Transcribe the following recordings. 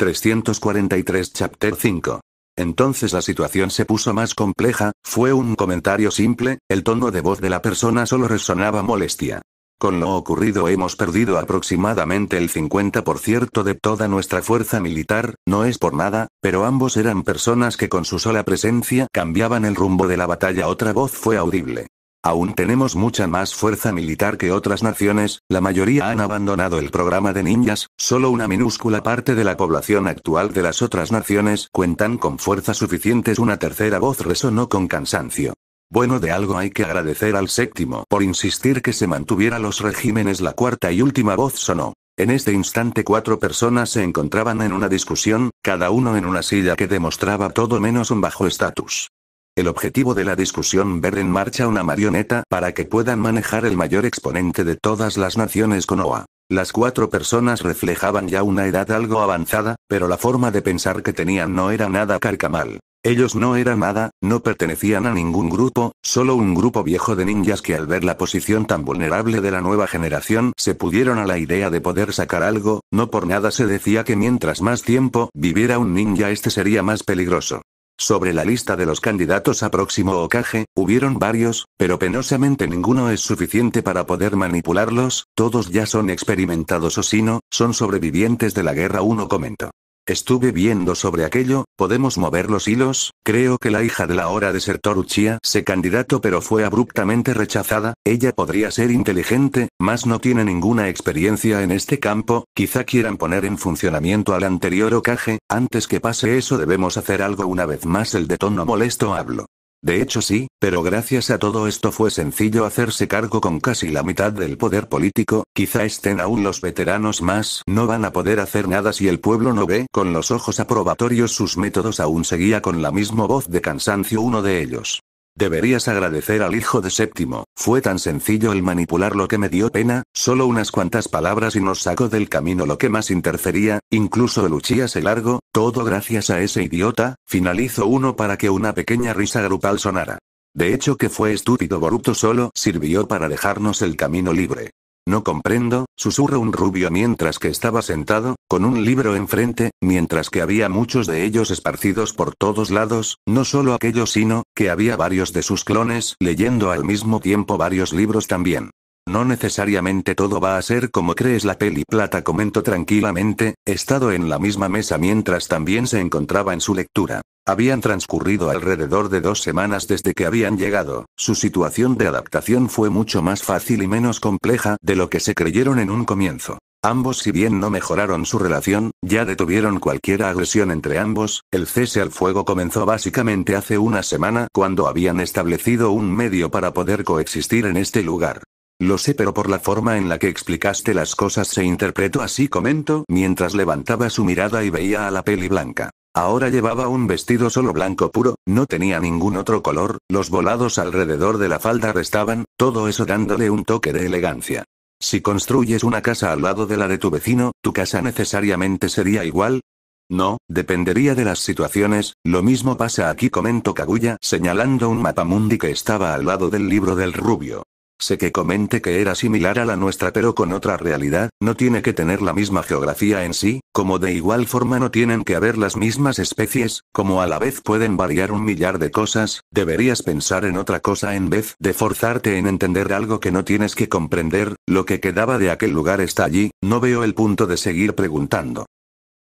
343 Chapter 5. Entonces la situación se puso más compleja, fue un comentario simple, el tono de voz de la persona solo resonaba molestia. Con lo ocurrido hemos perdido aproximadamente el 50% de toda nuestra fuerza militar, no es por nada, pero ambos eran personas que con su sola presencia cambiaban el rumbo de la batalla. Otra voz fue audible. Aún tenemos mucha más fuerza militar que otras naciones, la mayoría han abandonado el programa de ninjas, solo una minúscula parte de la población actual de las otras naciones cuentan con fuerzas suficientes. Una tercera voz resonó con cansancio. Bueno, de algo hay que agradecer al séptimo por insistir que se mantuviera los regímenes. La cuarta y última voz sonó. En este instante 4 personas se encontraban en una discusión, cada uno en una silla que demostraba todo menos un bajo estatus. El objetivo de la discusión: ver en marcha una marioneta para que puedan manejar el mayor exponente de todas las naciones Konoha. Las 4 personas reflejaban ya una edad algo avanzada, pero la forma de pensar que tenían no era nada carcamal. Ellos no eran nada, no pertenecían a ningún grupo, solo un grupo viejo de ninjas que al ver la posición tan vulnerable de la nueva generación se pudieron a la idea de poder sacar algo. No por nada se decía que mientras más tiempo viviera un ninja este sería más peligroso. Sobre la lista de los candidatos a próximo Hokage, hubieron varios, pero penosamente ninguno es suficiente para poder manipularlos, todos ya son experimentados o si no, son sobrevivientes de la guerra. Uno comentó. Estuve viendo sobre aquello, podemos mover los hilos. Creo que la hija de la hora desertor Uchiha se candidato pero fue abruptamente rechazada. Ella podría ser inteligente, mas no tiene ninguna experiencia en este campo, quizá quieran poner en funcionamiento al anterior Hokage. Antes que pase eso debemos hacer algo. Una vez más el de tono molesto habló. De hecho sí, pero gracias a todo esto fue sencillo hacerse cargo con casi la mitad del poder político. Quizá estén aún los veteranos más. No van a poder hacer nada si el pueblo no ve con los ojos aprobatorios sus métodos. Aún seguía con la misma voz de cansancio uno de ellos. Deberías agradecer al hijo de séptimo, fue tan sencillo el manipularlo que me dio pena, solo unas cuantas palabras y nos sacó del camino lo que más interfería, incluso el Uchiha se largó, todo gracias a ese idiota. Finalizó uno para que una pequeña risa grupal sonara. De hecho que fue estúpido. Boruto solo sirvió para dejarnos el camino libre. No comprendo, susurró un rubio mientras que estaba sentado, con un libro enfrente, mientras que había muchos de ellos esparcidos por todos lados, no solo aquellos sino, que había varios de sus clones leyendo al mismo tiempo varios libros también. No necesariamente todo va a ser como crees. La peli plata comentó tranquilamente, estado en la misma mesa mientras también se encontraba en su lectura. Habían transcurrido alrededor de 2 semanas desde que habían llegado, su situación de adaptación fue mucho más fácil y menos compleja de lo que se creyeron en un comienzo. Ambos, si bien no mejoraron su relación, ya detuvieron cualquier agresión entre ambos. El cese al fuego comenzó básicamente hace una semana cuando habían establecido un medio para poder coexistir en este lugar. Lo sé, pero por la forma en la que explicaste las cosas se interpretó así, comentó mientras levantaba su mirada y veía a la peli blanca. Ahora llevaba un vestido solo blanco puro, no tenía ningún otro color, los volados alrededor de la falda restaban, todo eso dándole un toque de elegancia. Si construyes una casa al lado de la de tu vecino, ¿tu casa necesariamente sería igual? No, dependería de las situaciones. Lo mismo pasa aquí, comentó Kaguya señalando un mapamundi que estaba al lado del libro del rubio. Sé que comenté que era similar a la nuestra pero con otra realidad, no tiene que tener la misma geografía en sí, como de igual forma no tienen que haber las mismas especies, como a la vez pueden variar un millar de cosas. Deberías pensar en otra cosa en vez de forzarte en entender algo que no tienes que comprender. Lo que quedaba de aquel lugar está allí, no veo el punto de seguir preguntando.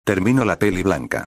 Termino la peli blanca.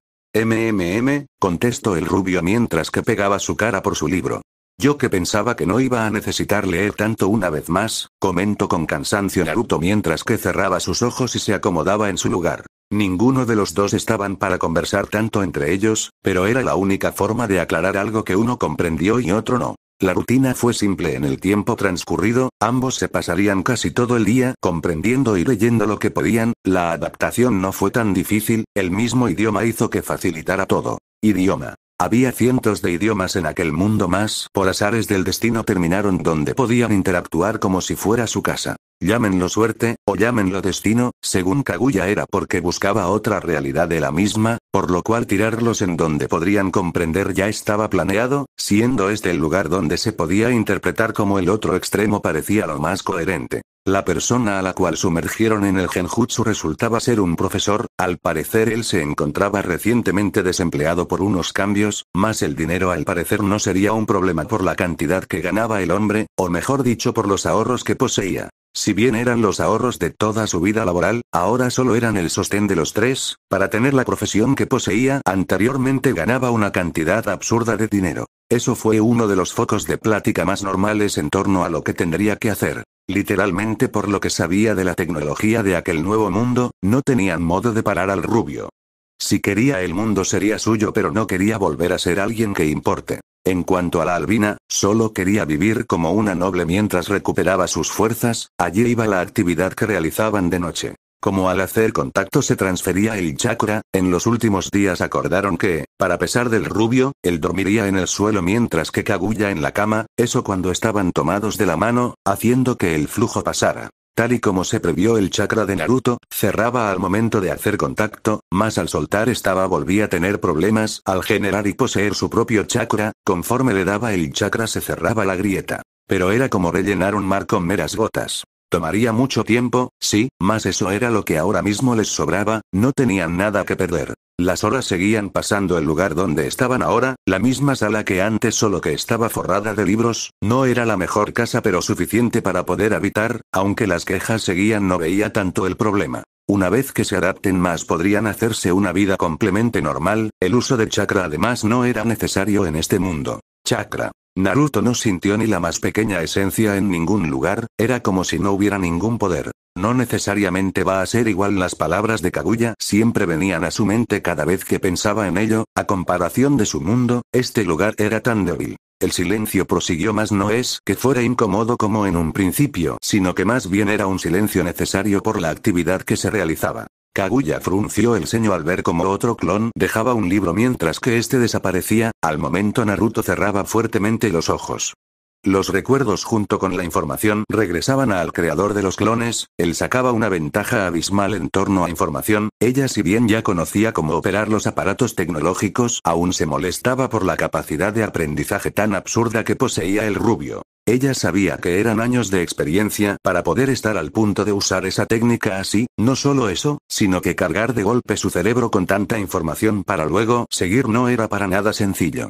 Contestó el rubio mientras que pegaba su cara por su libro. Yo que pensaba que no iba a necesitar leer tanto una vez más, comentó con cansancio Naruto mientras que cerraba sus ojos y se acomodaba en su lugar. Ninguno de los dos estaban para conversar tanto entre ellos, pero era la única forma de aclarar algo que uno comprendió y otro no. La rutina fue simple en el tiempo transcurrido, ambos se pasarían casi todo el día comprendiendo y leyendo lo que podían. La adaptación no fue tan difícil, el mismo idioma hizo que facilitara todo. Idioma. Había cientos de idiomas en aquel mundo, más por azares del destino terminaron donde podían interactuar como si fuera su casa. Llámenlo suerte, o llámenlo destino, según Kaguya era porque buscaba otra realidad de la misma, por lo cual tirarlos en donde podrían comprender ya estaba planeado, siendo este el lugar donde se podía interpretar como el otro extremo parecía lo más coherente. La persona a la cual sumergieron en el genjutsu resultaba ser un profesor, al parecer él se encontraba recientemente desempleado por unos cambios, más el dinero al parecer no sería un problema por la cantidad que ganaba el hombre, o mejor dicho por los ahorros que poseía. Si bien eran los ahorros de toda su vida laboral, ahora solo eran el sostén de los tres. Para tener la profesión que poseía anteriormente ganaba una cantidad absurda de dinero. Eso fue uno de los focos de plática más normales en torno a lo que tendría que hacer. Literalmente por lo que sabía de la tecnología de aquel nuevo mundo, no tenían modo de parar al rubio. Si quería el mundo sería suyo, pero no quería volver a ser alguien que importe. En cuanto a la albina, solo quería vivir como una noble mientras recuperaba sus fuerzas. Allí iba la actividad que realizaban de noche. Como al hacer contacto se transfería el chakra, en los últimos días acordaron que, para pesar del rubio, él dormiría en el suelo mientras que Kaguya en la cama, eso cuando estaban tomados de la mano, haciendo que el flujo pasara. Tal y como se previó, el chakra de Naruto cerraba al momento de hacer contacto, más al soltar estaba volvía a tener problemas. Al generar y poseer su propio chakra, conforme le daba el chakra se cerraba la grieta. Pero era como rellenar un mar con meras gotas. Tomaría mucho tiempo, sí, mas eso era lo que ahora mismo les sobraba, no tenían nada que perder. Las horas seguían pasando. El lugar donde estaban ahora, la misma sala que antes solo que estaba forrada de libros, no era la mejor casa pero suficiente para poder habitar, aunque las quejas seguían no veía tanto el problema. Una vez que se adapten más podrían hacerse una vida completamente normal, el uso de chakra además no era necesario en este mundo. Chakra. Naruto no sintió ni la más pequeña esencia en ningún lugar, era como si no hubiera ningún poder. No necesariamente va a ser igual. Las palabras de Kaguya siempre venían a su mente cada vez que pensaba en ello. A comparación de su mundo, este lugar era tan débil. El silencio prosiguió, mas no es que fuera incómodo como en un principio, sino que más bien era un silencio necesario por la actividad que se realizaba. Kaguya frunció el ceño al ver cómo otro clon dejaba un libro mientras que este desaparecía. Al momento Naruto cerraba fuertemente los ojos. Los recuerdos junto con la información regresaban al creador de los clones. Él sacaba una ventaja abismal en torno a información. Ella, si bien ya conocía cómo operar los aparatos tecnológicos, aún se molestaba por la capacidad de aprendizaje tan absurda que poseía el rubio. Ella sabía que eran años de experiencia para poder estar al punto de usar esa técnica así. No solo eso, sino que cargar de golpe su cerebro con tanta información para luego seguir no era para nada sencillo.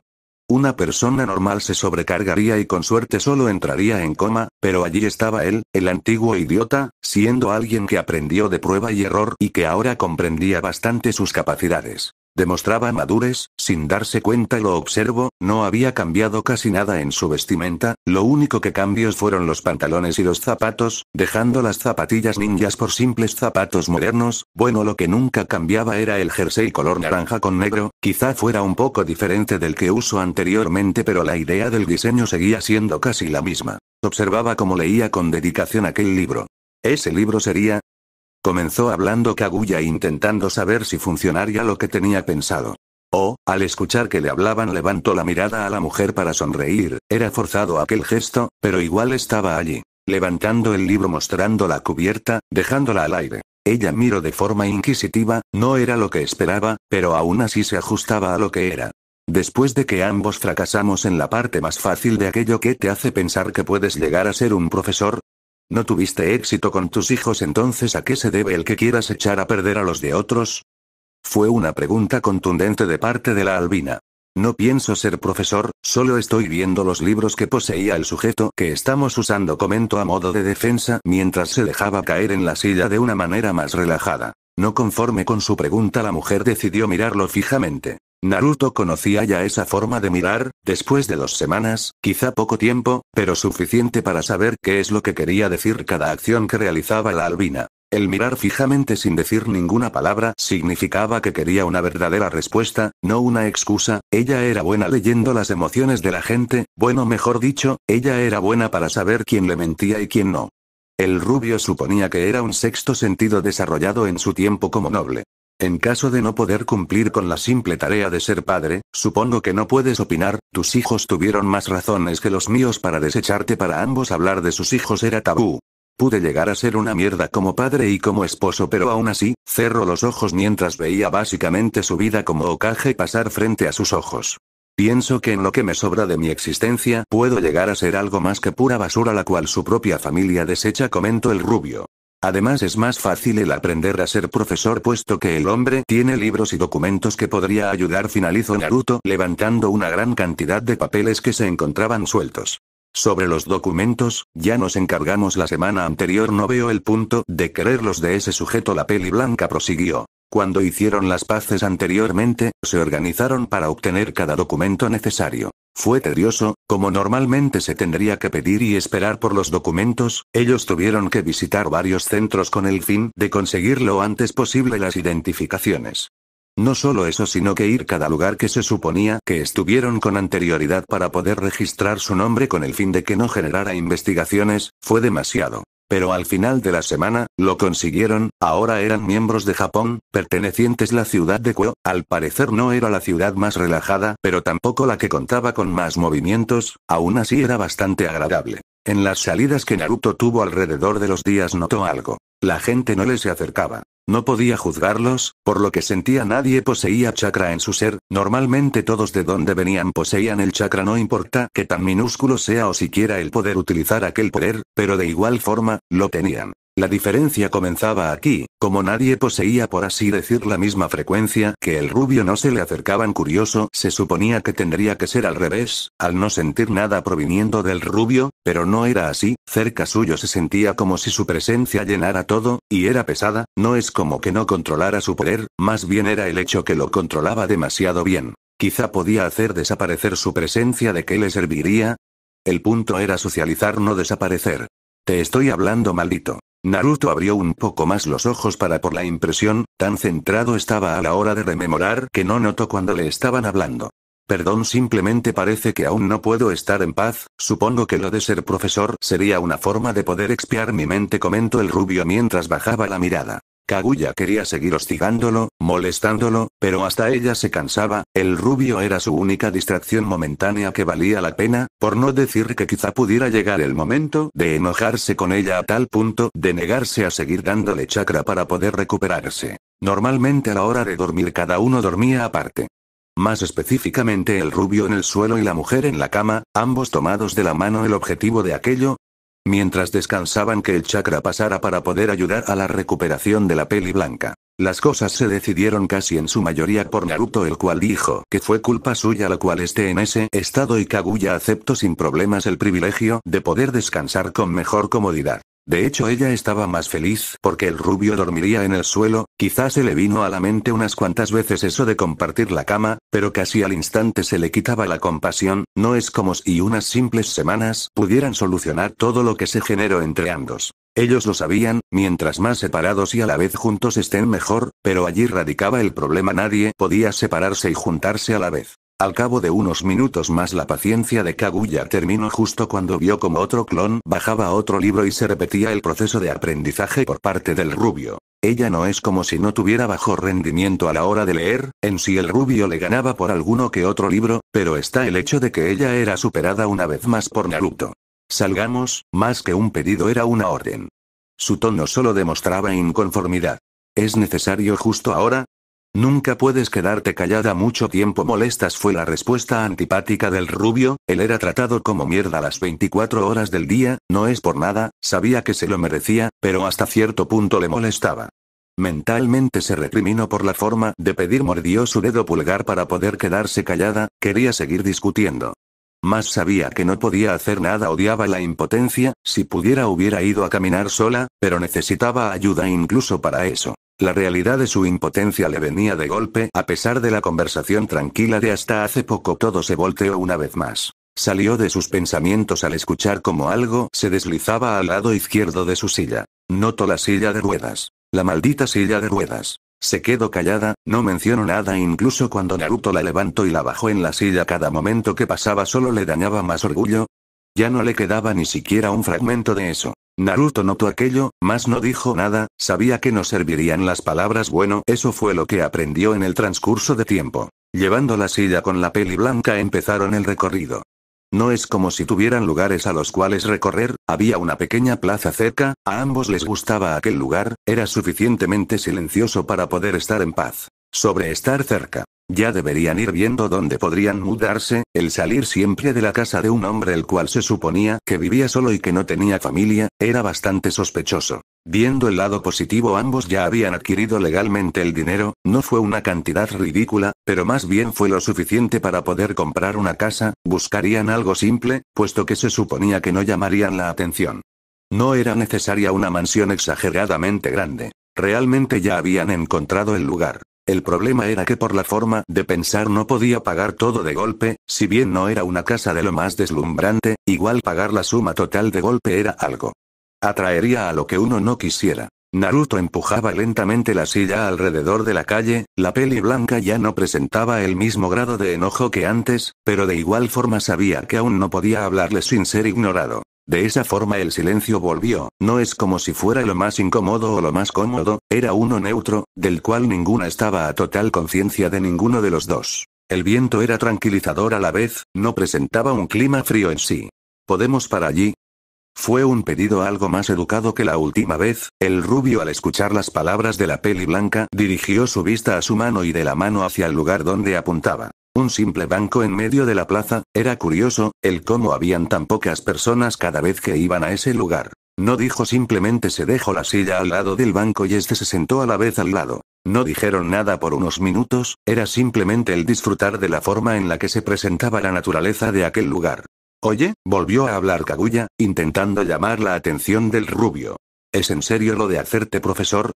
Una persona normal se sobrecargaría y con suerte solo entraría en coma, pero allí estaba él, el antiguo idiota, siendo alguien que aprendió de prueba y error y que ahora comprendía bastante sus capacidades. Demostraba madurez, sin darse cuenta. Lo observó, no había cambiado casi nada en su vestimenta, lo único que cambios fueron los pantalones y los zapatos, dejando las zapatillas ninjas por simples zapatos modernos. Bueno, lo que nunca cambiaba era el jersey color naranja con negro, quizá fuera un poco diferente del que usó anteriormente, pero la idea del diseño seguía siendo casi la misma. Observaba cómo leía con dedicación aquel libro. Ese libro sería... Comenzó hablando Kaguya intentando saber si funcionaría lo que tenía pensado. Al escuchar que le hablaban levantó la mirada a la mujer para sonreír. Era forzado aquel gesto, pero igual estaba allí. Levantando el libro mostrando la cubierta, dejándola al aire. Ella miró de forma inquisitiva, no era lo que esperaba, pero aún así se ajustaba a lo que era. Después de que ambos fracasamos en la parte más fácil de aquello que te hace pensar que puedes llegar a ser un profesor, ¿no tuviste éxito con tus hijos? Entonces, ¿a qué se debe el que quieras echar a perder a los de otros? Fue una pregunta contundente de parte de la albina. No pienso ser profesor, solo estoy viendo los libros que poseía el sujeto que estamos usando, comentó a modo de defensa mientras se dejaba caer en la silla de una manera más relajada. No conforme con su pregunta, la mujer decidió mirarlo fijamente. Naruto conocía ya esa forma de mirar, después de 2 semanas, quizá poco tiempo, pero suficiente para saber qué es lo que quería decir cada acción que realizaba la albina. El mirar fijamente sin decir ninguna palabra significaba que quería una verdadera respuesta, no una excusa. Ella era buena leyendo las emociones de la gente, bueno, mejor dicho, ella era buena para saber quién le mentía y quién no. El rubio suponía que era un sexto sentido desarrollado en su tiempo como noble. En caso de no poder cumplir con la simple tarea de ser padre, supongo que no puedes opinar. Tus hijos tuvieron más razones que los míos para desecharte. Para ambos hablar de sus hijos era tabú. Pude llegar a ser una mierda como padre y como esposo, pero aún así, cerró los ojos mientras veía básicamente su vida como Hokage pasar frente a sus ojos. Pienso que en lo que me sobra de mi existencia puedo llegar a ser algo más que pura basura la cual su propia familia desecha, comentó el rubio. Además es más fácil el aprender a ser profesor puesto que el hombre tiene libros y documentos que podría ayudar, finalizó Naruto levantando una gran cantidad de papeles que se encontraban sueltos. Sobre los documentos, ya nos encargamos la semana anterior, no veo el punto de quererlos de ese sujeto, la peli blanca prosiguió. Cuando hicieron las paces anteriormente, se organizaron para obtener cada documento necesario. Fue tedioso, como normalmente se tendría que pedir y esperar por los documentos, ellos tuvieron que visitar varios centros con el fin de conseguir lo antes posible las identificaciones. No solo eso, sino que ir cada lugar que se suponía que estuvieron con anterioridad para poder registrar su nombre con el fin de que no generara investigaciones, fue demasiado. Pero al final de la semana, lo consiguieron, ahora eran miembros de Japón, pertenecientes a la ciudad de Kyoto. Al parecer no era la ciudad más relajada, pero tampoco la que contaba con más movimientos, aún así era bastante agradable. En las salidas que Naruto tuvo alrededor de los días notó algo. La gente no les se acercaba. No podía juzgarlos, por lo que sentía nadie poseía chakra en su ser, normalmente todos de donde venían poseían el chakra, no importa que tan minúsculo sea o siquiera el poder utilizar aquel poder, pero de igual forma, lo tenían. La diferencia comenzaba aquí, como nadie poseía por así decir la misma frecuencia que el rubio, no se le acercaban. Curioso, se suponía que tendría que ser al revés, al no sentir nada proviniendo del rubio, pero no era así, cerca suyo se sentía como si su presencia llenara todo, y era pesada, no es como que no controlara su poder, más bien era el hecho que lo controlaba demasiado bien. Quizá podía hacer desaparecer su presencia, ¿de qué le serviría? El punto era socializar, no desaparecer. Te estoy hablando, maldito. Naruto abrió un poco más los ojos por la impresión, tan centrado estaba a la hora de rememorar que no notó cuando le estaban hablando. Perdón, simplemente parece que aún no puedo estar en paz, supongo que lo de ser profesor sería una forma de poder expiar mi mente, comentó el rubio mientras bajaba la mirada. Kaguya quería seguir hostigándolo, molestándolo, pero hasta ella se cansaba, el rubio era su única distracción momentánea que valía la pena, por no decir que quizá pudiera llegar el momento de enojarse con ella a tal punto de negarse a seguir dándole chakra para poder recuperarse. Normalmente a la hora de dormir cada uno dormía aparte. Más específicamente el rubio en el suelo y la mujer en la cama, ambos tomados de la mano. El objetivo de aquello, mientras descansaban, que el chakra pasara para poder ayudar a la recuperación de la peli blanca. Las cosas se decidieron casi en su mayoría por Naruto, el cual dijo que fue culpa suya la cual esté en ese estado, y Kaguya aceptó sin problemas el privilegio de poder descansar con mejor comodidad. De hecho, ella estaba más feliz porque el rubio dormiría en el suelo, quizás se le vino a la mente unas cuantas veces eso de compartir la cama, pero casi al instante se le quitaba la compasión, no es como si unas simples semanas pudieran solucionar todo lo que se generó entre ambos. Ellos lo sabían, mientras más separados y a la vez juntos estén mejor, pero allí radicaba el problema, nadie podía separarse y juntarse a la vez. Al cabo de unos minutos más la paciencia de Kaguya terminó justo cuando vio como otro clon bajaba otro libro y se repetía el proceso de aprendizaje por parte del rubio. Ella no es como si no tuviera bajo rendimiento a la hora de leer, en sí el rubio le ganaba por alguno que otro libro, pero está el hecho de que ella era superada una vez más por Naruto. Salgamos, más que un pedido era una orden. Su tono solo demostraba inconformidad. ¿Es necesario justo ahora? Nunca puedes quedarte callada mucho tiempo, molestas, fue la respuesta antipática del rubio. Él era tratado como mierda las 24 horas del día, no es por nada, sabía que se lo merecía, pero hasta cierto punto le molestaba. Mentalmente se recriminó por la forma de pedir, mordió su dedo pulgar para poder quedarse callada, quería seguir discutiendo. Más sabía que no podía hacer nada, odiaba la impotencia, si pudiera hubiera ido a caminar sola, pero necesitaba ayuda incluso para eso. La realidad de su impotencia le venía de golpe, a pesar de la conversación tranquila de hasta hace poco. Todo se volteó una vez más. Salió de sus pensamientos al escuchar como algo se deslizaba al lado izquierdo de su silla. Notó la silla de ruedas. La maldita silla de ruedas. Se quedó callada, no mencionó nada, incluso cuando Naruto la levantó y la bajó en la silla. Cada momento que pasaba solo le dañaba más orgullo. Ya no le quedaba ni siquiera un fragmento de eso. Naruto notó aquello, mas no dijo nada, sabía que no servirían las palabras. Bueno, eso fue lo que aprendió en el transcurso de tiempo. Llevando la silla con la peli blanca empezaron el recorrido. No es como si tuvieran lugares a los cuales recorrer, había una pequeña plaza cerca, a ambos les gustaba aquel lugar, era suficientemente silencioso para poder estar en paz. sobre estar cerca. Ya deberían ir viendo dónde podrían mudarse, el salir siempre de la casa de un hombre el cual se suponía que vivía solo y que no tenía familia, era bastante sospechoso. Viendo el lado positivo, ambos ya habían adquirido legalmente el dinero, no fue una cantidad ridícula, pero más bien fue lo suficiente para poder comprar una casa, buscarían algo simple, puesto que se suponía que no llamarían la atención. No era necesaria una mansión exageradamente grande. Realmente ya habían encontrado el lugar. El problema era que por la forma de pensar no podía pagar todo de golpe, si bien no era una casa de lo más deslumbrante, igual pagar la suma total de golpe era algo. Atraería a lo que uno no quisiera. Naruto empujaba lentamente la silla alrededor de la calle, la peli blanca ya no presentaba el mismo grado de enojo que antes, pero de igual forma sabía que aún no podía hablarle sin ser ignorado. De esa forma el silencio volvió, no es como si fuera lo más incómodo o lo más cómodo, era uno neutro, del cual ninguna estaba a total conciencia de ninguno de los dos. El viento era tranquilizador a la vez, no presentaba un clima frío en sí. ¿Podemos para allí? Fue un pedido algo más educado que la última vez, el rubio al escuchar las palabras de la peli blanca dirigió su vista a su mano y de la mano hacia el lugar donde apuntaba. Un simple banco en medio de la plaza, era curioso, el cómo habían tan pocas personas cada vez que iban a ese lugar. No dijo, simplemente se dejó la silla al lado del banco y este se sentó a la vez al lado. No dijeron nada por unos minutos, era simplemente el disfrutar de la forma en la que se presentaba la naturaleza de aquel lugar. Oye, volvió a hablar Kaguya, intentando llamar la atención del rubio. ¿Es en serio lo de hacerte profesor?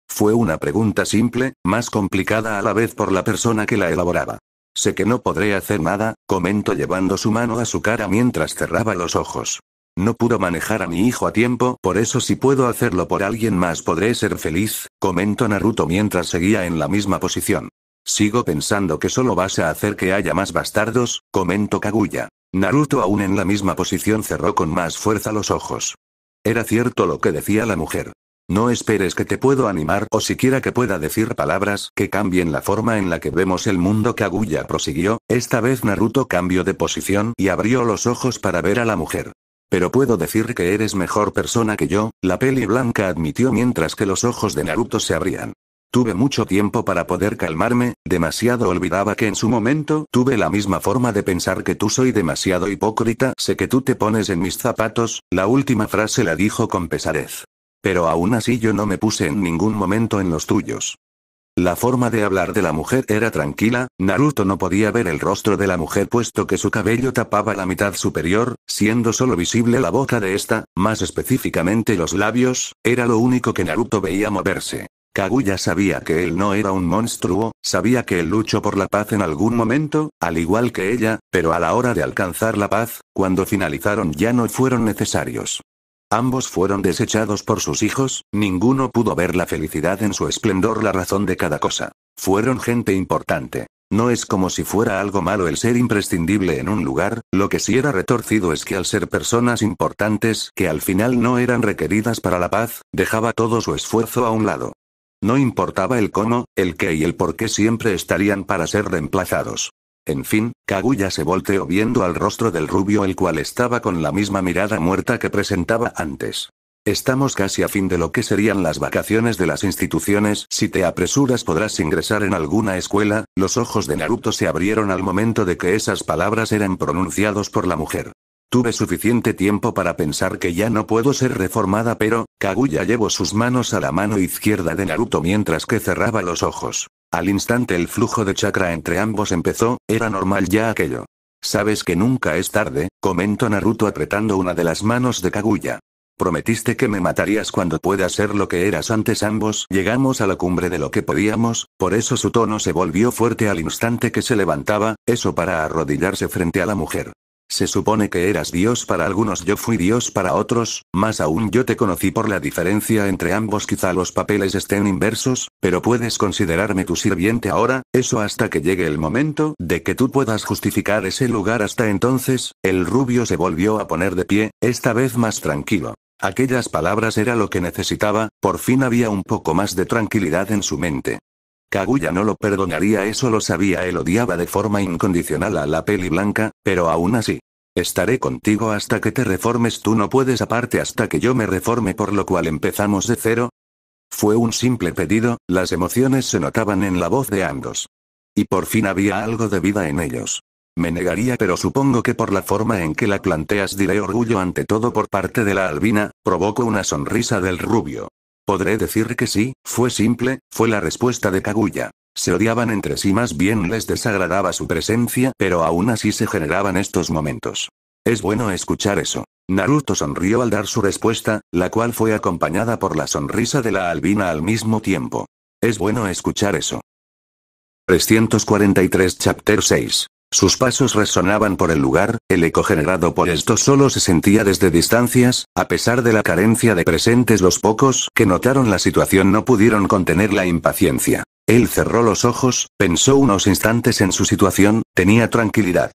Fue una pregunta simple, más complicada a la vez por la persona que la elaboraba. Sé que no podré hacer nada, comentó llevando su mano a su cara mientras cerraba los ojos. No pudo manejar a mi hijo a tiempo, por eso si puedo hacerlo por alguien más podré ser feliz, comentó Naruto mientras seguía en la misma posición. Sigo pensando que solo vas a hacer que haya más bastardos, comentó Kaguya. Naruto aún en la misma posición cerró con más fuerza los ojos. Era cierto lo que decía la mujer. No esperes que te puedo animar o siquiera que pueda decir palabras que cambien la forma en la que vemos el mundo. Kaguya prosiguió, esta vez Naruto cambió de posición y abrió los ojos para ver a la mujer. Pero puedo decir que eres mejor persona que yo, la peli blanca admitió mientras que los ojos de Naruto se abrían. Tuve mucho tiempo para poder calmarme, demasiado olvidaba que en su momento tuve la misma forma de pensar que tú, soy demasiado hipócrita, sé que tú te pones en mis zapatos, la última frase la dijo con pesadez. Pero aún así yo no me puse en ningún momento en los tuyos. La forma de hablar de la mujer era tranquila, Naruto no podía ver el rostro de la mujer puesto que su cabello tapaba la mitad superior, siendo solo visible la boca de esta, más específicamente los labios, era lo único que Naruto veía moverse. Kaguya sabía que él no era un monstruo, sabía que él luchó por la paz en algún momento, al igual que ella, pero a la hora de alcanzar la paz, cuando finalizaron ya no fueron necesarios. Ambos fueron desechados por sus hijos, ninguno pudo ver la felicidad en su esplendor, la razón de cada cosa. Fueron gente importante. No es como si fuera algo malo el ser imprescindible en un lugar, lo que sí era retorcido es que al ser personas importantes que al final no eran requeridas para la paz, dejaba todo su esfuerzo a un lado. No importaba el cómo, el qué y el por qué, siempre estarían para ser reemplazados. En fin, Kaguya se volteó viendo al rostro del rubio, el cual estaba con la misma mirada muerta que presentaba antes. Estamos casi a fin de lo que serían las vacaciones de las instituciones, si te apresuras podrás ingresar en alguna escuela. Los ojos de Naruto se abrieron al momento de que esas palabras eran pronunciados por la mujer. Tuve suficiente tiempo para pensar que ya no puedo ser reformada, pero Kaguya llevó sus manos a la mano izquierda de Naruto mientras que cerraba los ojos. Al instante el flujo de chakra entre ambos empezó, era normal ya aquello. Sabes que nunca es tarde, comentó Naruto apretando una de las manos de Kaguya. Prometiste que me matarías cuando puedas ser lo que eras antes. Ambos llegamos a la cumbre de lo que podíamos, por eso su tono se volvió fuerte al instante que se levantaba, eso para arrodillarse frente a la mujer. Se supone que eras Dios para algunos, yo fui Dios para otros, más aún yo te conocí por la diferencia entre ambos. Quizá los papeles estén inversos, pero puedes considerarme tu sirviente ahora, eso hasta que llegue el momento de que tú puedas justificar ese lugar. Hasta entonces, el rubio se volvió a poner de pie, esta vez más tranquilo. Aquellas palabras era lo que necesitaba, por fin había un poco más de tranquilidad en su mente. Kaguya no lo perdonaría, eso lo sabía, él odiaba de forma incondicional a la peli blanca, pero aún así. Estaré contigo hasta que te reformes, tú no puedes aparte hasta que yo me reforme, por lo cual empezamos de cero. Fue un simple pedido, las emociones se notaban en la voz de ambos. Y por fin había algo de vida en ellos. Me negaría, pero supongo que por la forma en que la planteas diré orgullo ante todo por parte de la albina, provocó una sonrisa del rubio. Podré decir que sí, fue simple, fue la respuesta de Kaguya. Se odiaban entre sí, más bien les desagradaba su presencia, pero aún así se generaban estos momentos. Es bueno escuchar eso. Naruto sonrió al dar su respuesta, la cual fue acompañada por la sonrisa de la albina al mismo tiempo. Es bueno escuchar eso. 343 Chapter 6. Sus pasos resonaban por el lugar, el eco generado por esto solo se sentía desde distancias, a pesar de la carencia de presentes. Los pocos que notaron la situación no pudieron contener la impaciencia. Él cerró los ojos, pensó unos instantes en su situación, tenía tranquilidad.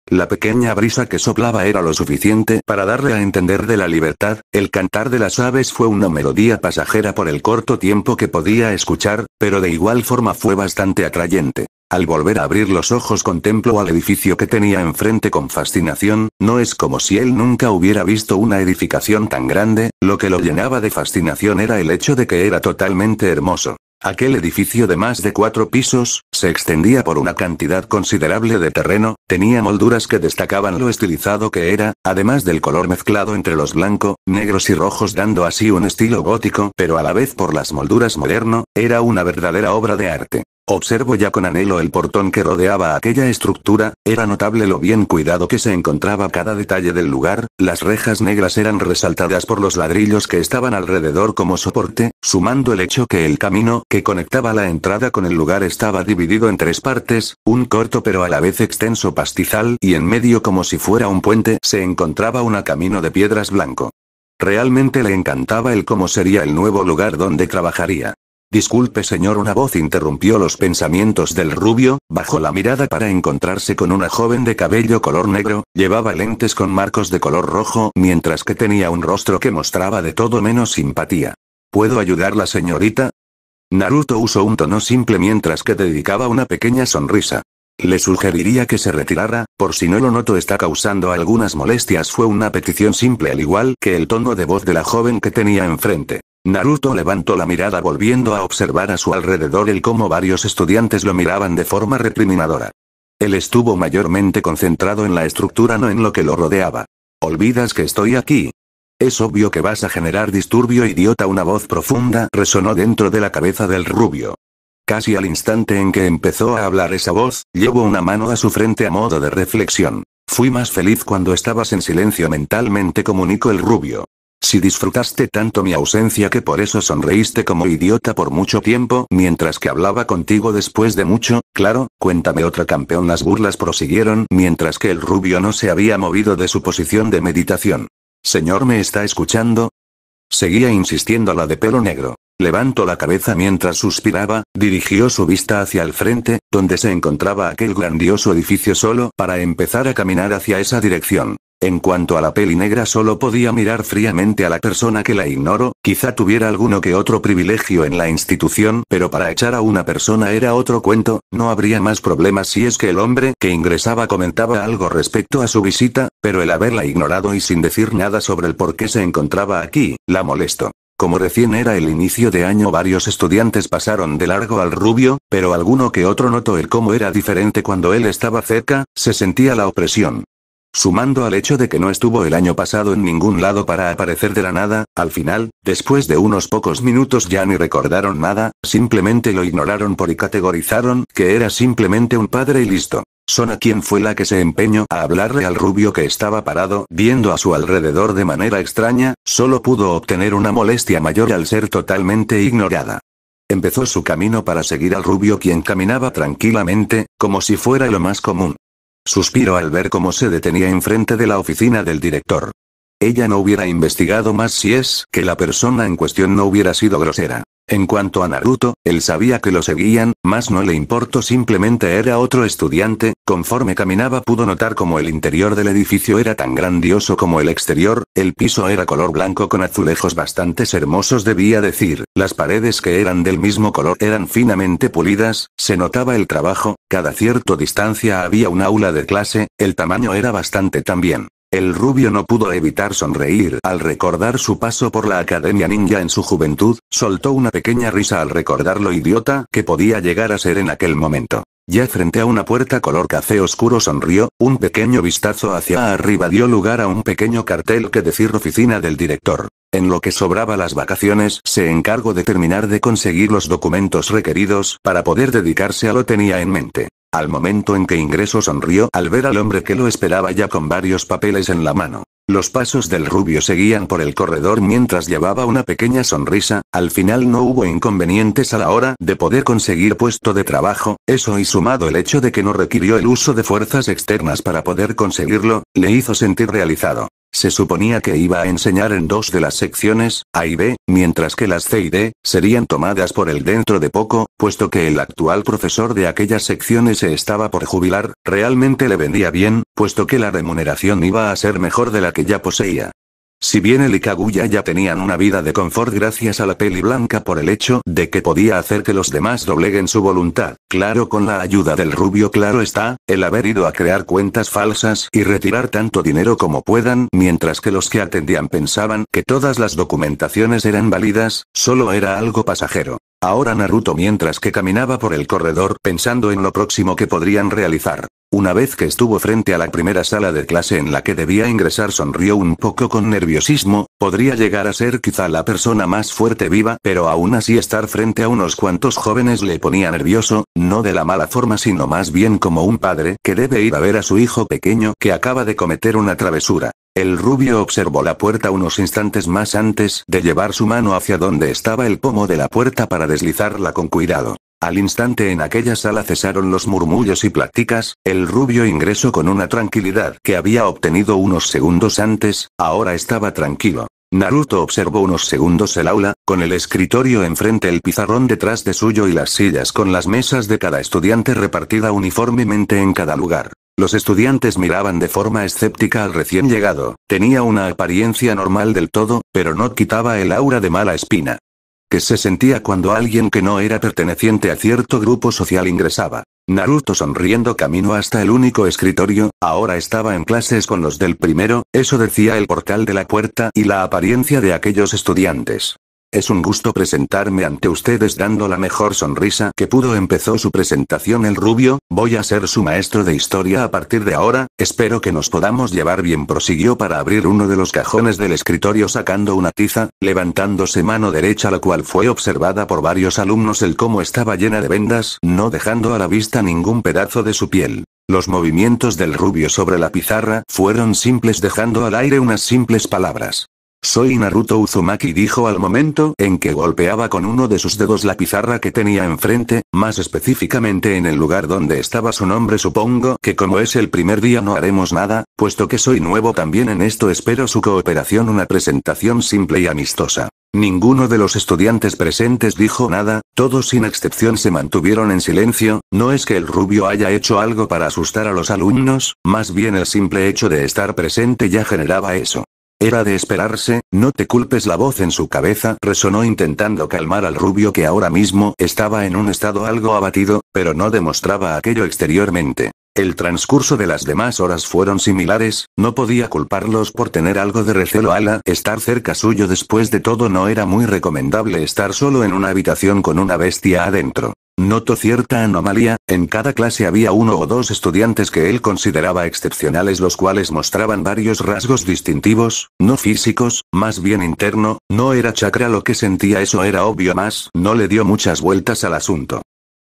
La pequeña brisa que soplaba era lo suficiente para darle a entender de la libertad, el cantar de las aves fue una melodía pasajera por el corto tiempo que podía escuchar, pero de igual forma fue bastante atrayente. Al volver a abrir los ojos contempló al edificio que tenía enfrente con fascinación, no es como si él nunca hubiera visto una edificación tan grande, lo que lo llenaba de fascinación era el hecho de que era totalmente hermoso. Aquel edificio de más de 4 pisos, se extendía por una cantidad considerable de terreno, tenía molduras que destacaban lo estilizado que era, además del color mezclado entre los blanco, negros y rojos dando así un estilo gótico, pero a la vez por las molduras moderno, era una verdadera obra de arte. Observo ya con anhelo el portón que rodeaba aquella estructura, era notable lo bien cuidado que se encontraba cada detalle del lugar, las rejas negras eran resaltadas por los ladrillos que estaban alrededor como soporte, sumando el hecho que el camino que conectaba la entrada con el lugar estaba dividido en 3 partes, un corto pero a la vez extenso pastizal y en medio como si fuera un puente se encontraba un camino de piedras blanco. Realmente le encantaba el cómo sería el nuevo lugar donde trabajaría. Disculpe señor, una voz interrumpió los pensamientos del rubio, bajó la mirada para encontrarse con una joven de cabello color negro, llevaba lentes con marcos de color rojo, mientras que tenía un rostro que mostraba de todo menos simpatía. ¿Puedo ayudarla señorita? Naruto usó un tono simple mientras que dedicaba una pequeña sonrisa. Le sugeriría que se retirara, por si no lo noto está causando algunas molestias. Fue una petición simple al igual que el tono de voz de la joven que tenía enfrente. Naruto levantó la mirada volviendo a observar a su alrededor el cómo varios estudiantes lo miraban de forma recriminadora. Él estuvo mayormente concentrado en la estructura, no en lo que lo rodeaba. ¿Olvidas que estoy aquí? Es obvio que vas a generar disturbio, idiota. Una voz profunda resonó dentro de la cabeza del rubio. Casi al instante en que empezó a hablar esa voz, llevó una mano a su frente a modo de reflexión. Fui más feliz cuando estabas en silencio mentalmente, comunicó el rubio. Si disfrutaste tanto mi ausencia que por eso sonreíste como idiota por mucho tiempo mientras que hablaba contigo después de mucho, claro, cuéntame otra campeón. Las burlas prosiguieron mientras que el rubio no se había movido de su posición de meditación. Señor, ¿me está escuchando? Seguía insistiendo la de pelo negro. Levantó la cabeza mientras suspiraba, dirigió su vista hacia el frente, donde se encontraba aquel grandioso edificio solo para empezar a caminar hacia esa dirección. En cuanto a la peli negra solo podía mirar fríamente a la persona que la ignoró, quizá tuviera alguno que otro privilegio en la institución, pero para echar a una persona era otro cuento, no habría más problemas si es que el hombre que ingresaba comentaba algo respecto a su visita, pero el haberla ignorado y sin decir nada sobre el por qué se encontraba aquí, la molestó. Como recién era el inicio de año varios estudiantes pasaron de largo al rubio, pero alguno que otro notó el cómo era diferente cuando él estaba cerca, se sentía la opresión. Sumando al hecho de que no estuvo el año pasado en ningún lado para aparecer de la nada, al final, después de unos pocos minutos ya ni recordaron nada, simplemente lo ignoraron y categorizaron que era simplemente un padre y listo. Sona, quien fue la que se empeñó a hablarle al rubio que estaba parado viendo a su alrededor de manera extraña, solo pudo obtener una molestia mayor al ser totalmente ignorada. Empezó su camino para seguir al rubio, quien caminaba tranquilamente, como si fuera lo más común. Suspiró al ver cómo se detenía enfrente de la oficina del director. Ella no hubiera investigado más si es que la persona en cuestión no hubiera sido grosera. En cuanto a Naruto, él sabía que lo seguían, mas no le importó, simplemente era otro estudiante. Conforme caminaba pudo notar cómo el interior del edificio era tan grandioso como el exterior, el piso era color blanco con azulejos bastante hermosos, debía decir, las paredes que eran del mismo color eran finamente pulidas, se notaba el trabajo, cada cierta distancia había un aula de clase, el tamaño era bastante también. El rubio no pudo evitar sonreír al recordar su paso por la Academia Ninja en su juventud, soltó una pequeña risa al recordar lo idiota que podía llegar a ser en aquel momento. Ya frente a una puerta color café oscuro sonrió, un pequeño vistazo hacia arriba dio lugar a un pequeño cartel que decía oficina del director. En lo que sobraba las vacaciones, se encargó de terminar de conseguir los documentos requeridos para poder dedicarse a lo que tenía en mente. Al momento en que ingresó sonrió al ver al hombre que lo esperaba ya con varios papeles en la mano. Los pasos del rubio seguían por el corredor mientras llevaba una pequeña sonrisa, al final no hubo inconvenientes a la hora de poder conseguir puesto de trabajo, eso y sumado el hecho de que no requirió el uso de fuerzas externas para poder conseguirlo, le hizo sentir realizado. Se suponía que iba a enseñar en 2 de las secciones, A y B, mientras que las C y D, serían tomadas por él dentro de poco, puesto que el actual profesor de aquellas secciones se estaba por jubilar, realmente le vendía bien, puesto que la remuneración iba a ser mejor de la que ya poseía. Si bien él y Kaguya ya tenían una vida de confort gracias a la peli blanca por el hecho de que podía hacer que los demás dobleguen su voluntad, claro con la ayuda del rubio claro está, el haber ido a crear cuentas falsas y retirar tanto dinero como puedan, mientras que los que atendían pensaban que todas las documentaciones eran válidas, solo era algo pasajero. Ahora Naruto mientras que caminaba por el corredor pensando en lo próximo que podrían realizar. Una vez que estuvo frente a la primera sala de clase en la que debía ingresar sonrió un poco con nerviosismo, podría llegar a ser quizá la persona más fuerte viva, pero aún así estar frente a unos cuantos jóvenes le ponía nervioso, no de la mala forma sino más bien como un padre que debe ir a ver a su hijo pequeño que acaba de cometer una travesura. El rubio observó la puerta unos instantes más antes de llevar su mano hacia donde estaba el pomo de la puerta para deslizarla con cuidado. Al instante en aquella sala cesaron los murmullos y pláticas, el rubio ingresó con una tranquilidad que había obtenido unos segundos antes, ahora estaba tranquilo. Naruto observó unos segundos el aula, con el escritorio enfrente el pizarrón detrás de suyo y las sillas con las mesas de cada estudiante repartida uniformemente en cada lugar. Los estudiantes miraban de forma escéptica al recién llegado, tenía una apariencia normal del todo, pero no quitaba el aura de mala espina que se sentía cuando alguien que no era perteneciente a cierto grupo social ingresaba. Naruto sonriendo caminó hasta el único escritorio, ahora estaba en clases con los del primero, eso decía el portal de la puerta y la apariencia de aquellos estudiantes. Es un gusto presentarme ante ustedes dando la mejor sonrisa que pudo empezó su presentación el rubio, voy a ser su maestro de historia a partir de ahora, espero que nos podamos llevar bien prosiguió para abrir uno de los cajones del escritorio sacando una tiza, levantándose mano derecha la cual fue observada por varios alumnos el cómo estaba llena de vendas, no dejando a la vista ningún pedazo de su piel. Los movimientos del rubio sobre la pizarra fueron simples dejando al aire unas simples palabras. Soy Naruto Uzumaki dijo al momento en que golpeaba con uno de sus dedos la pizarra que tenía enfrente, más específicamente en el lugar donde estaba su nombre supongo que como es el primer día no haremos nada, puesto que soy nuevo también en esto espero su cooperación una presentación simple y amistosa. Ninguno de los estudiantes presentes dijo nada, todos sin excepción se mantuvieron en silencio, no es que el rubio haya hecho algo para asustar a los alumnos, más bien el simple hecho de estar presente ya generaba eso. Era de esperarse, no te culpes la voz en su cabeza resonó intentando calmar al rubio que ahora mismo estaba en un estado algo abatido, pero no demostraba aquello exteriormente. El transcurso de las demás horas fueron similares, no podía culparlos por tener algo de recelo al estar cerca suyo después de todo no era muy recomendable estar solo en una habitación con una bestia adentro. Notó cierta anomalía, en cada clase había uno o dos estudiantes que él consideraba excepcionales los cuales mostraban varios rasgos distintivos, no físicos, más bien interno, no era chakra lo que sentía eso era obvio más, no le dio muchas vueltas al asunto.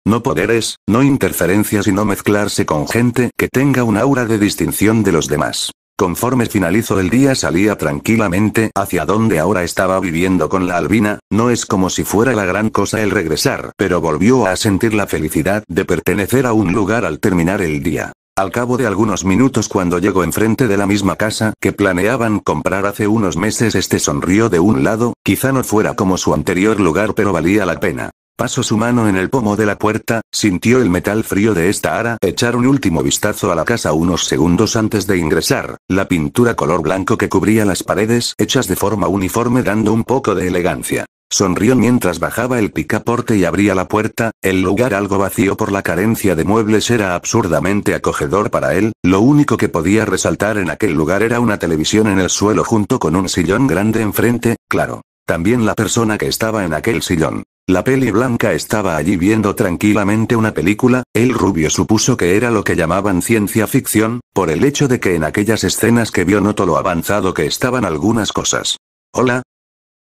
No poderes, no interferencias y no mezclarse con gente que tenga un aura de distinción de los demás. Conforme finalizó el día salía tranquilamente hacia donde ahora estaba viviendo con la albina, no es como si fuera la gran cosa el regresar, pero volvió a sentir la felicidad de pertenecer a un lugar al terminar el día. Al cabo de algunos minutos cuando llegó enfrente de la misma casa que planeaban comprar hace unos meses sonrió de un lado, quizá no fuera como su anterior lugar pero valía la pena. Pasó su mano en el pomo de la puerta, sintió el metal frío de esta ara, echar un último vistazo a la casa unos segundos antes de ingresar, la pintura color blanco que cubría las paredes hechas de forma uniforme dando un poco de elegancia. Sonrió mientras bajaba el picaporte y abría la puerta. El lugar, algo vacío por la carencia de muebles, era absurdamente acogedor para él. Lo único que podía resaltar en aquel lugar era una televisión en el suelo junto con un sillón grande enfrente, claro. También la persona que estaba en aquel sillón. La peli blanca estaba allí viendo tranquilamente una película. El rubio supuso que era lo que llamaban ciencia ficción, por el hecho de que en aquellas escenas que vio notó lo avanzado que estaban algunas cosas. Hola.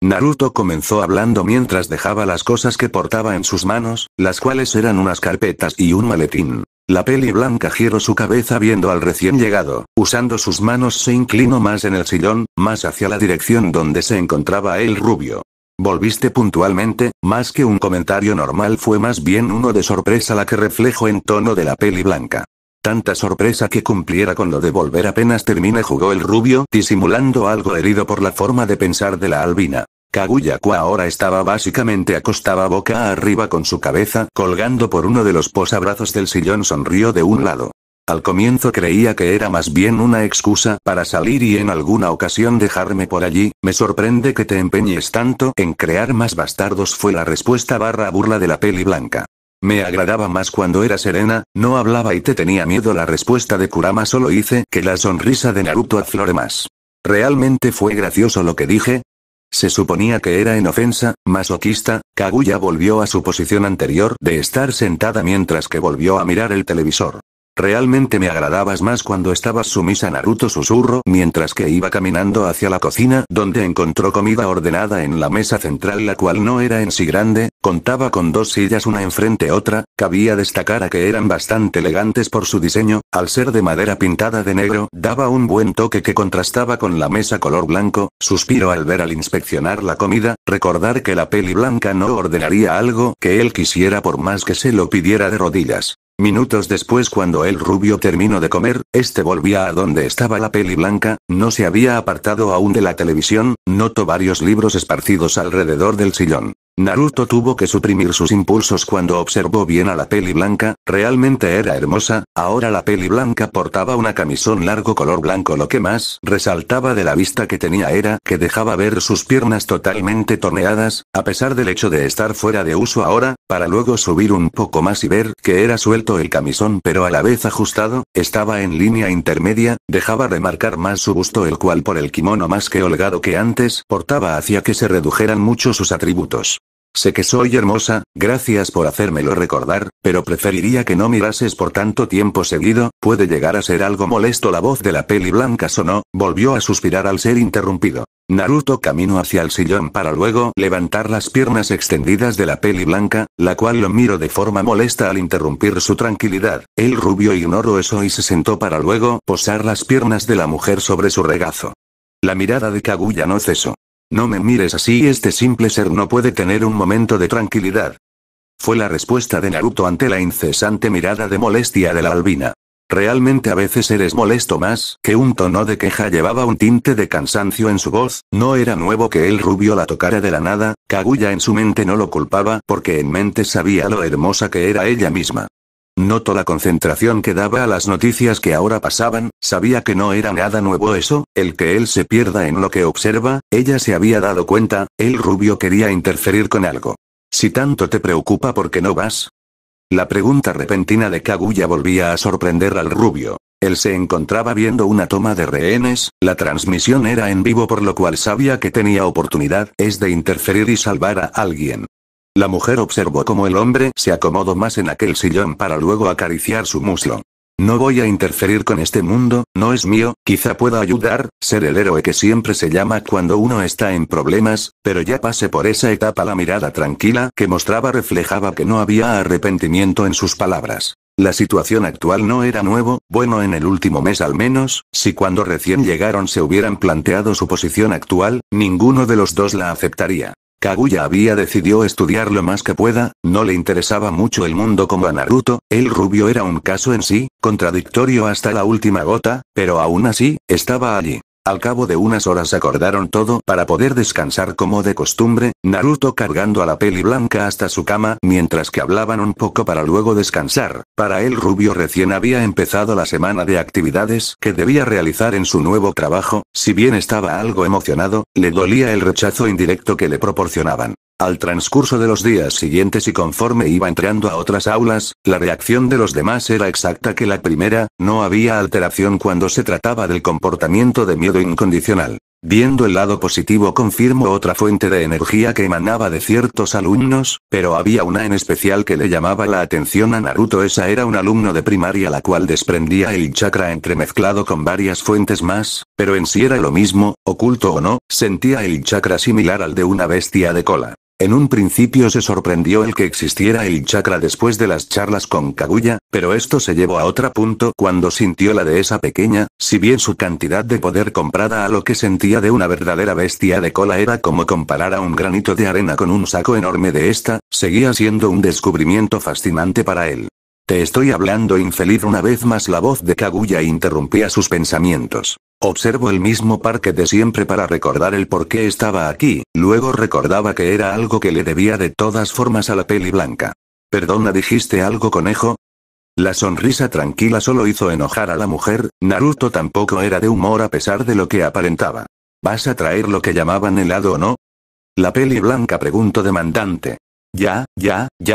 Naruto comenzó hablando mientras dejaba las cosas que portaba en sus manos, las cuales eran unas carpetas y un maletín. La peli blanca giró su cabeza viendo al recién llegado. Usando sus manos se inclinó más en el sillón, más hacia la dirección donde se encontraba el rubio. Volviste puntualmente. Más que un comentario normal, fue más bien uno de sorpresa la que reflejó en tono de la peli blanca. Tanta sorpresa que cumpliera con lo de volver apenas termine, jugó el rubio, disimulando algo herido por la forma de pensar de la albina. Kaguya-kwa ahora estaba básicamente acostada boca arriba con su cabeza colgando por uno de los posabrazos del sillón. Sonrió de un lado. Al comienzo creía que era más bien una excusa para salir y en alguna ocasión dejarme por allí. Me sorprende que te empeñes tanto en crear más bastardos, fue la respuesta burla de la peli blanca. Me agradaba más cuando era serena, no hablaba y te tenía miedo. La respuesta de Kurama solo hice que la sonrisa de Naruto aflore más. ¿Realmente fue gracioso lo que dije? Se suponía que era en ofensa, masoquista. Kaguya volvió a su posición anterior de estar sentada mientras que volvió a mirar el televisor. Realmente me agradabas más cuando estabas sumisa, Naruto susurró mientras que iba caminando hacia la cocina, donde encontró comida ordenada en la mesa central, la cual no era en sí grande, contaba con dos sillas una enfrente otra. Cabía destacar a que eran bastante elegantes por su diseño, al ser de madera pintada de negro, daba un buen toque que contrastaba con la mesa color blanco. Suspiró al ver al inspeccionar la comida, recordar que la peli blanca no ordenaría algo que él quisiera por más que se lo pidiera de rodillas. Minutos después, cuando el rubio terminó de comer, volvía a donde estaba la peli blanca. No se había apartado aún de la televisión. Notó varios libros esparcidos alrededor del sillón. Naruto tuvo que suprimir sus impulsos cuando observó bien a la peli blanca. Realmente era hermosa. Ahora la peli blanca portaba una camisón largo color blanco. Lo que más resaltaba de la vista que tenía era que dejaba ver sus piernas totalmente torneadas, a pesar del hecho de estar fuera de uso ahora, para luego subir un poco más y ver que era suelto el camisón pero a la vez ajustado. Estaba en línea intermedia, dejaba remarcar más su busto, el cual por el kimono más que holgado que antes portaba hacía que se redujeran mucho sus atributos. Sé que soy hermosa, gracias por hacérmelo recordar, pero preferiría que no mirases por tanto tiempo seguido. Puede llegar a ser algo molesto. La voz de la peli blanca sonó. Volvió a suspirar al ser interrumpido. Naruto caminó hacia el sillón para luego levantar las piernas extendidas de la peli blanca, la cual lo miró de forma molesta al interrumpir su tranquilidad. El rubio ignoró eso y se sentó para luego posar las piernas de la mujer sobre su regazo. La mirada de Kaguya no cesó. No me mires así, este simple ser no puede tener un momento de tranquilidad. Fue la respuesta de Naruto ante la incesante mirada de molestia de la albina. Realmente a veces eres molesto. Más que un tono de queja, llevaba un tinte de cansancio en su voz. No era nuevo que el rubio la tocara de la nada. Kaguya en su mente no lo culpaba porque en mente sabía lo hermosa que era ella misma. Notó la concentración que daba a las noticias que ahora pasaban. Sabía que no era nada nuevo eso, el que él se pierda en lo que observa. Ella se había dado cuenta. El rubio quería interferir con algo. Si tanto te preocupa, ¿por qué no vas? La pregunta repentina de Kaguya volvía a sorprender al rubio. Él se encontraba viendo una toma de rehenes. La transmisión era en vivo, por lo cual sabía que tenía oportunidad de interferir y salvar a alguien. La mujer observó cómo el hombre se acomodó más en aquel sillón para luego acariciar su muslo. No voy a interferir con este mundo, no es mío. Quizá pueda ayudar, ser el héroe que siempre se llama cuando uno está en problemas, pero ya pasé por esa etapa. La mirada tranquila que mostraba reflejaba que no había arrepentimiento en sus palabras. La situación actual no era nuevo, bueno, en el último mes al menos. Si cuando recién llegaron se hubieran planteado su posición actual, ninguno de los dos la aceptaría. Kaguya había decidido estudiar lo más que pueda. No le interesaba mucho el mundo como a Naruto. El rubio era un caso en sí, contradictorio hasta la última gota, pero aún así, estaba allí. Al cabo de unas horas acordaron todo para poder descansar como de costumbre, Naruto cargando a la peli blanca hasta su cama mientras que hablaban un poco para luego descansar. Para el rubio recién había empezado la semana de actividades que debía realizar en su nuevo trabajo. Si bien estaba algo emocionado, le dolía el rechazo indirecto que le proporcionaban. Al transcurso de los días siguientes y conforme iba entrando a otras aulas, la reacción de los demás era exacta que la primera, no había alteración cuando se trataba del comportamiento de miedo incondicional. Viendo el lado positivo confirmo otra fuente de energía que emanaba de ciertos alumnos, pero había una en especial que le llamaba la atención a Naruto. Esa era un alumno de primaria la cual desprendía el chakra entremezclado con varias fuentes más, pero en sí era lo mismo, oculto o no, sentía el chakra similar al de una bestia de cola. En un principio se sorprendió el que existiera el chakra después de las charlas con Kaguya, pero esto se llevó a otro punto cuando sintió la de esa pequeña, si bien su cantidad de poder comparada a lo que sentía de una verdadera bestia de cola era como comparar a un granito de arena con un saco enorme de esta, seguía siendo un descubrimiento fascinante para él. Te estoy hablando, infeliz. Una vez más la voz de Kaguya interrumpía sus pensamientos. Observo el mismo parque de siempre para recordar el por qué estaba aquí, luego recordaba que era algo que le debía de todas formas a la peli blanca. Perdona, ¿dijiste algo, conejo? La sonrisa tranquila solo hizo enojar a la mujer. Naruto tampoco era de humor a pesar de lo que aparentaba. ¿Vas a traer lo que llamaban helado o no? La peli blanca preguntó demandante. Ya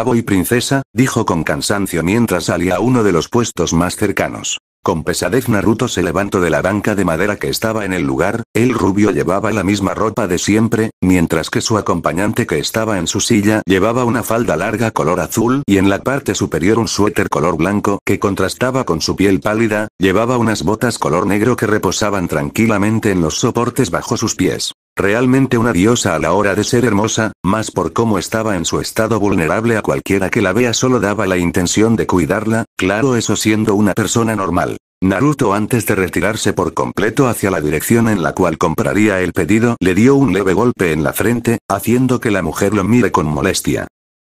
voy, princesa, dijo con cansancio mientras salía a uno de los puestos más cercanos. Con pesadez Naruto se levantó de la banca de madera que estaba en el lugar. El rubio llevaba la misma ropa de siempre, mientras que su acompañante que estaba en su silla llevaba una falda larga color azul y en la parte superior un suéter color blanco que contrastaba con su piel pálida. Llevaba unas botas color negro que reposaban tranquilamente en los soportes bajo sus pies. Realmente una diosa a la hora de ser hermosa, más por cómo estaba en su estado vulnerable. A cualquiera que la vea solo daba la intención de cuidarla, claro, eso siendo una persona normal. Naruto, antes de retirarse por completo hacia la dirección en la cual compraría el pedido, le dio un leve golpe en la frente, haciendo que la mujer lo mire con molestia.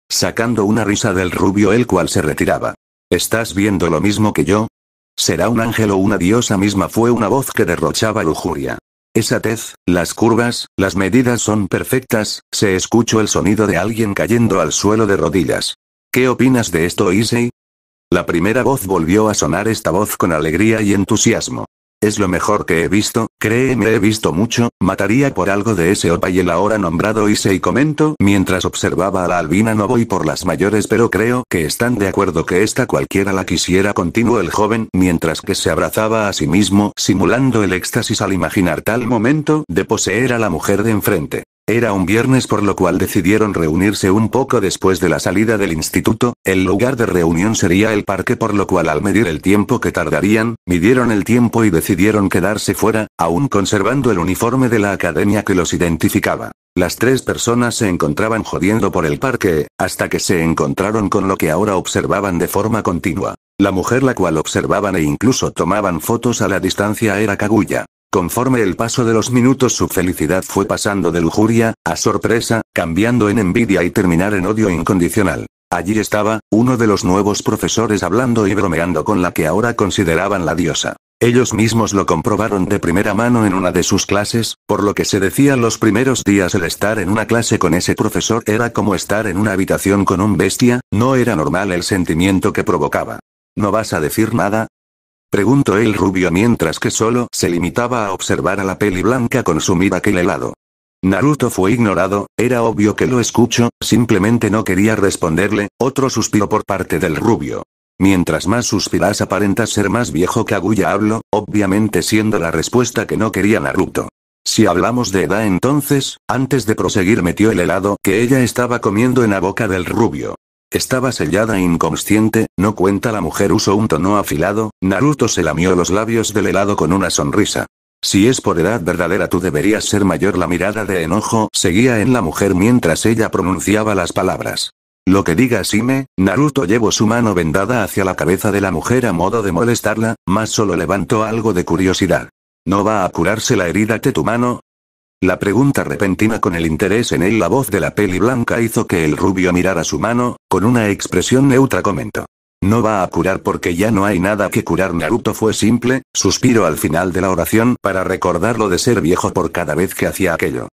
Sacando una risa del rubio el cual se retiraba. ¿Estás viendo lo mismo que yo? ¿Será un ángel o una diosa misma? Fue una voz que derrochaba lujuria. Esa tez, las curvas, las medidas son perfectas. Se escuchó el sonido de alguien cayendo al suelo de rodillas. ¿Qué opinas de esto, Issei? La primera voz volvió a sonar, esta voz con alegría y entusiasmo. Es lo mejor que he visto, créeme, he visto mucho. Mataría por algo de ese opa y el ahora nombrado Issei comentó mientras observaba a la albina. No voy por las mayores, pero creo que están de acuerdo que esta cualquiera la quisiera, continuó el joven mientras que se abrazaba a sí mismo simulando el éxtasis al imaginar tal momento de poseer a la mujer de enfrente. Era un viernes por lo cual decidieron reunirse un poco después de la salida del instituto. El lugar de reunión sería el parque por lo cual al medir el tiempo que tardarían, midieron el tiempo y decidieron quedarse fuera, aún conservando el uniforme de la academia que los identificaba. Las tres personas se encontraban jodiendo por el parque, hasta que se encontraron con lo que ahora observaban de forma continua. La mujer la cual observaban e incluso tomaban fotos a la distancia era Kaguya. Conforme el paso de los minutos su felicidad fue pasando de lujuria a sorpresa, cambiando en envidia y terminar en odio incondicional. Allí estaba, uno de los nuevos profesores hablando y bromeando con la que ahora consideraban la diosa. Ellos mismos lo comprobaron de primera mano en una de sus clases, por lo que se decía los primeros días el estar en una clase con ese profesor era como estar en una habitación con un bestia. No era normal el sentimiento que provocaba. ¿No vas a decir nada?, preguntó el rubio mientras que solo se limitaba a observar a la peli blanca consumir aquel helado. Naruto fue ignorado, era obvio que lo escuchó, simplemente no quería responderle. Otro suspiro por parte del rubio. Mientras más suspiras aparentas ser más viejo. Kaguya habló, obviamente siendo la respuesta que no quería Naruto. Si hablamos de edad entonces, antes de proseguir metió el helado que ella estaba comiendo en la boca del rubio. Estaba sellada e inconsciente, no cuenta. La mujer usó un tono afilado. Naruto se lamió los labios del helado con una sonrisa. Si es por edad verdadera tú deberías ser mayor. La mirada de enojo seguía en la mujer mientras ella pronunciaba las palabras. Lo que diga Sime. Naruto llevó su mano vendada hacia la cabeza de la mujer a modo de molestarla, mas solo levantó algo de curiosidad. ¿No va a curarse la herida de tu mano? La pregunta repentina con el interés en él. La voz de la peli blanca hizo que el rubio mirara su mano, con una expresión neutra comentó. No va a curar porque ya no hay nada que curar. Naruto fue simple, suspiró al final de la oración para recordarlo de ser viejo por cada vez que hacía aquello.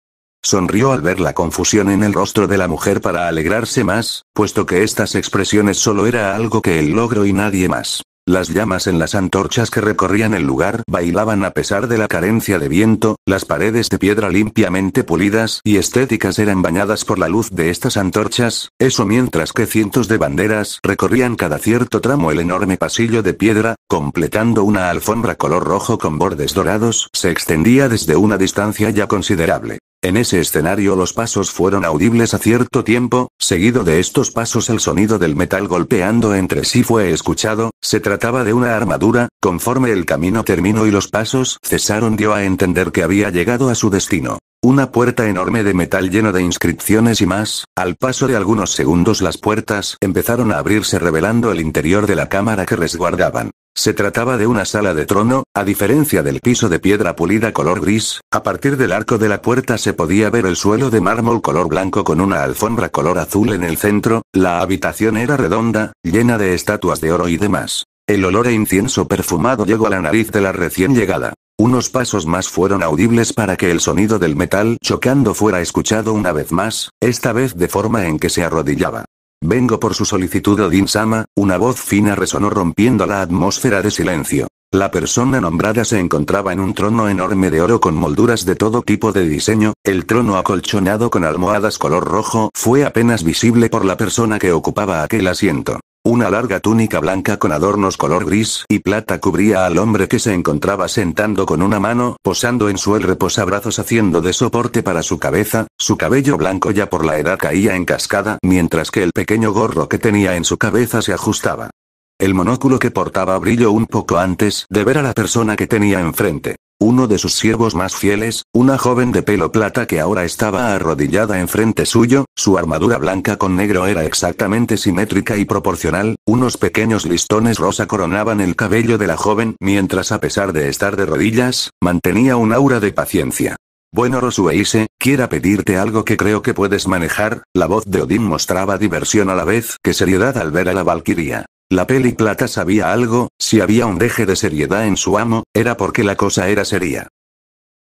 Sonrió al ver la confusión en el rostro de la mujer para alegrarse más, puesto que estas expresiones solo era algo que él logró y nadie más. Las llamas en las antorchas que recorrían el lugar bailaban a pesar de la carencia de viento, las paredes de piedra limpiamente pulidas y estéticas eran bañadas por la luz de estas antorchas, eso mientras que cientos de banderas recorrían cada cierto tramo el enorme pasillo de piedra, completando una alfombra color rojo con bordes dorados, se extendía desde una distancia ya considerable. En ese escenario los pasos fueron audibles a cierto tiempo, seguido de estos pasos el sonido del metal golpeando entre sí fue escuchado, se trataba de una armadura, conforme el camino terminó y los pasos cesaron dio a entender que había llegado a su destino. Una puerta enorme de metal lleno de inscripciones y más, al paso de algunos segundos las puertas empezaron a abrirse revelando el interior de la cámara que resguardaban. Se trataba de una sala de trono, a diferencia del piso de piedra pulida color gris, a partir del arco de la puerta se podía ver el suelo de mármol color blanco con una alfombra color azul en el centro, la habitación era redonda, llena de estatuas de oro y demás. El olor a incienso perfumado llegó a la nariz de la recién llegada. Unos pasos más fueron audibles para que el sonido del metal chocando fuera escuchado una vez más, esta vez de forma en que se arrodillaba. Vengo por su solicitud Odin-sama, una voz fina resonó rompiendo la atmósfera de silencio. La persona nombrada se encontraba en un trono enorme de oro con molduras de todo tipo de diseño, el trono acolchonado con almohadas color rojo fue apenas visible por la persona que ocupaba aquel asiento. Una larga túnica blanca con adornos color gris y plata cubría al hombre que se encontraba sentando con una mano posando en su reposabrazos haciendo de soporte para su cabeza, su cabello blanco ya por la edad caía en cascada mientras que el pequeño gorro que tenía en su cabeza se ajustaba. El monóculo que portaba brilló un poco antes de ver a la persona que tenía enfrente. Uno de sus siervos más fieles, una joven de pelo plata que ahora estaba arrodillada enfrente suyo, su armadura blanca con negro era exactamente simétrica y proporcional, unos pequeños listones rosa coronaban el cabello de la joven mientras a pesar de estar de rodillas, mantenía un aura de paciencia. Bueno Rosueise, quiera pedirte algo que creo que puedes manejar, la voz de Odín mostraba diversión a la vez que seriedad al ver a la valquiria. La peli plata sabía algo, si había un deje de seriedad en su amo, era porque la cosa era seria.